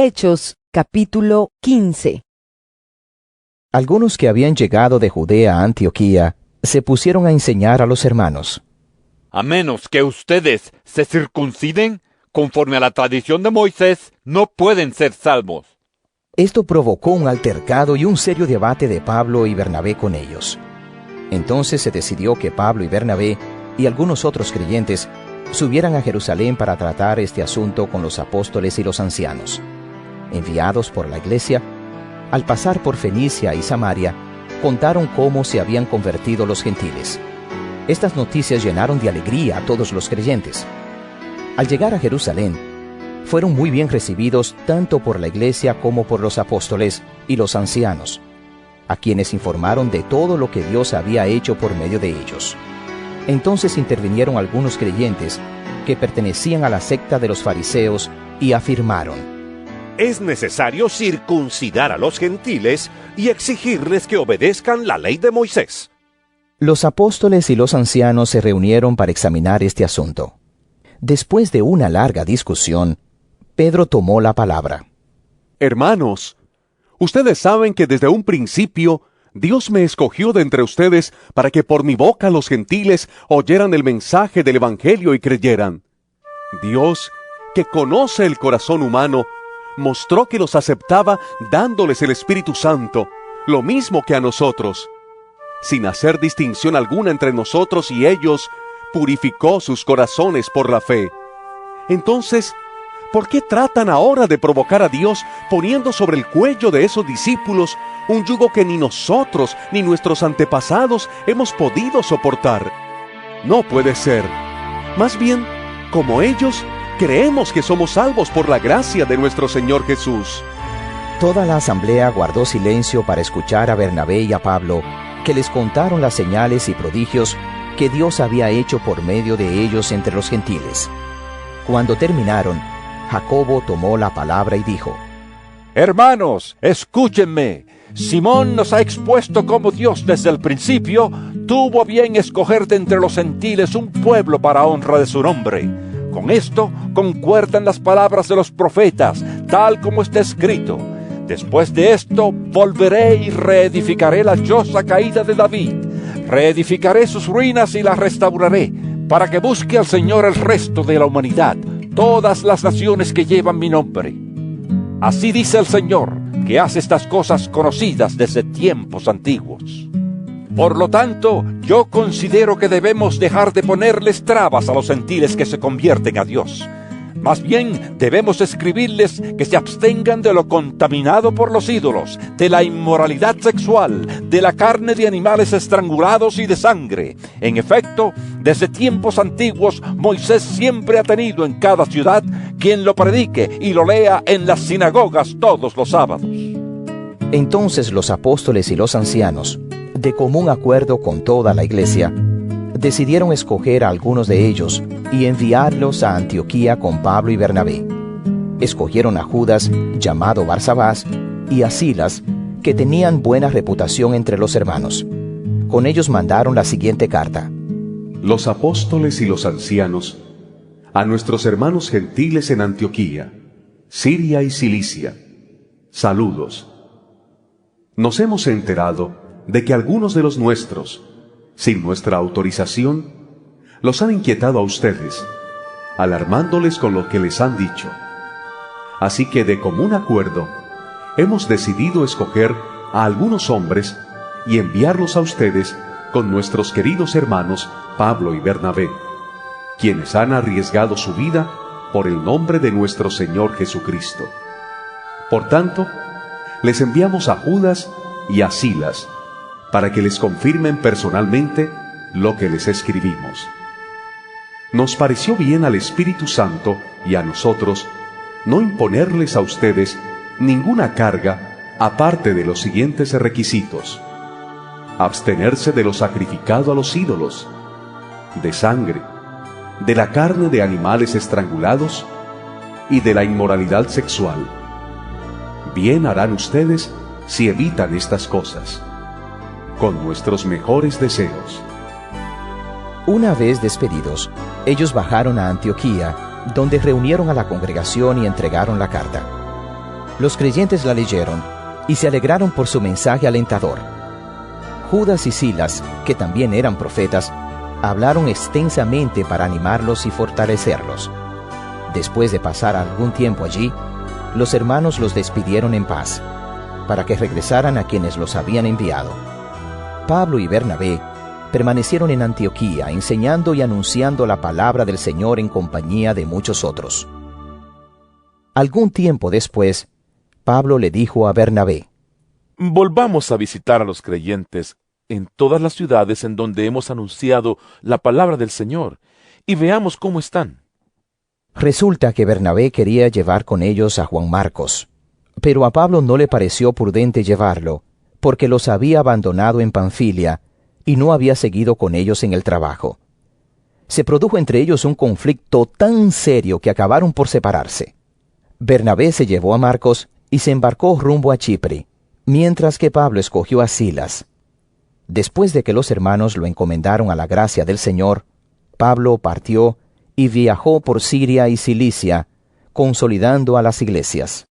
Hechos, capítulo 15. Algunos que habían llegado de Judea a Antioquía se pusieron a enseñar a los hermanos. A menos que ustedes se circunciden, conforme a la tradición de Moisés, no pueden ser salvos. Esto provocó un altercado y un serio debate de Pablo y Bernabé con ellos. Entonces se decidió que Pablo y Bernabé y algunos otros creyentes subieran a Jerusalén para tratar este asunto con los apóstoles y los ancianos. Enviados por la iglesia, al pasar por Fenicia y Samaria, contaron cómo se habían convertido los gentiles. Estas noticias llenaron de alegría a todos los creyentes. Al llegar a Jerusalén, fueron muy bien recibidos tanto por la iglesia como por los apóstoles y los ancianos, a quienes informaron de todo lo que Dios había hecho por medio de ellos. Entonces intervinieron algunos creyentes que pertenecían a la secta de los fariseos y afirmaron: es necesario circuncidar a los gentiles y exigirles que obedezcan la ley de Moisés. Los apóstoles y los ancianos se reunieron para examinar este asunto. Después de una larga discusión, Pedro tomó la palabra. Hermanos, ustedes saben que desde un principio Dios me escogió de entre ustedes para que por mi boca los gentiles oyeran el mensaje del Evangelio y creyeran. Dios, que conoce el corazón humano, mostró que los aceptaba dándoles el Espíritu Santo, lo mismo que a nosotros. Sin hacer distinción alguna entre nosotros y ellos, purificó sus corazones por la fe. Entonces, ¿por qué tratan ahora de provocar a Dios poniendo sobre el cuello de esos discípulos un yugo que ni nosotros ni nuestros antepasados hemos podido soportar? No puede ser. Más bien, como ellos, creemos que somos salvos por la gracia de nuestro Señor Jesús. Toda la asamblea guardó silencio para escuchar a Bernabé y a Pablo, que les contaron las señales y prodigios que Dios había hecho por medio de ellos entre los gentiles. Cuando terminaron, Jacobo tomó la palabra y dijo: Hermanos, escúchenme. Simón nos ha expuesto cómo Dios desde el principio tuvo a bien escoger de entre los gentiles un pueblo para honra de su nombre. Con esto concuerdan las palabras de los profetas, tal como está escrito: después de esto volveré y reedificaré la choza caída de David. Reedificaré sus ruinas y las restauraré, para que busque al Señor el resto de la humanidad, todas las naciones que llevan mi nombre. Así dice el Señor, que hace estas cosas conocidas desde tiempos antiguos. Por lo tanto, yo considero que debemos dejar de ponerles trabas a los gentiles que se convierten a Dios. Más bien, debemos escribirles que se abstengan de lo contaminado por los ídolos, de la inmoralidad sexual, de la carne de animales estrangulados y de sangre. En efecto, desde tiempos antiguos, Moisés siempre ha tenido en cada ciudad quien lo predique y lo lea en las sinagogas todos los sábados. Entonces los apóstoles y los ancianos, de común acuerdo con toda la iglesia, decidieron escoger a algunos de ellos y enviarlos a Antioquía con Pablo y Bernabé. Escogieron a Judas, llamado Barsabás, y a Silas, que tenían buena reputación entre los hermanos. Con ellos mandaron la siguiente carta: Los apóstoles y los ancianos, a nuestros hermanos gentiles en Antioquía, Siria y Cilicia, saludos. Nos hemos enterado de que algunos de los nuestros, sin nuestra autorización, los han inquietado a ustedes, alarmándoles con lo que les han dicho. Así que de común acuerdo, hemos decidido escoger a algunos hombres y enviarlos a ustedes con nuestros queridos hermanos Pablo y Bernabé, quienes han arriesgado su vida por el nombre de nuestro Señor Jesucristo. Por tanto, les enviamos a Judas y a Silas, para que les confirmen personalmente lo que les escribimos. Nos pareció bien al Espíritu Santo y a nosotros no imponerles a ustedes ninguna carga aparte de los siguientes requisitos: abstenerse de lo sacrificado a los ídolos, de sangre, de la carne de animales estrangulados y de la inmoralidad sexual. Bien harán ustedes si evitan estas cosas. Con nuestros mejores deseos. Una vez despedidos, ellos bajaron a Antioquía, donde reunieron a la congregación y entregaron la carta. Los creyentes la leyeron y se alegraron por su mensaje alentador. Judas y Silas, que también eran profetas, hablaron extensamente para animarlos y fortalecerlos. Después de pasar algún tiempo allí, los hermanos los despidieron en paz, para que regresaran a quienes los habían enviado. Pablo y Bernabé permanecieron en Antioquía, enseñando y anunciando la palabra del Señor en compañía de muchos otros. Algún tiempo después, Pablo le dijo a Bernabé: Volvamos a visitar a los creyentes en todas las ciudades en donde hemos anunciado la palabra del Señor, y veamos cómo están. Resulta que Bernabé quería llevar con ellos a Juan Marcos, pero a Pablo no le pareció prudente llevarlo, porque los había abandonado en Panfilia y no había seguido con ellos en el trabajo. Se produjo entre ellos un conflicto tan serio que acabaron por separarse. Bernabé se llevó a Marcos y se embarcó rumbo a Chipre, mientras que Pablo escogió a Silas. Después de que los hermanos lo encomendaron a la gracia del Señor, Pablo partió y viajó por Siria y Cilicia, consolidando a las iglesias.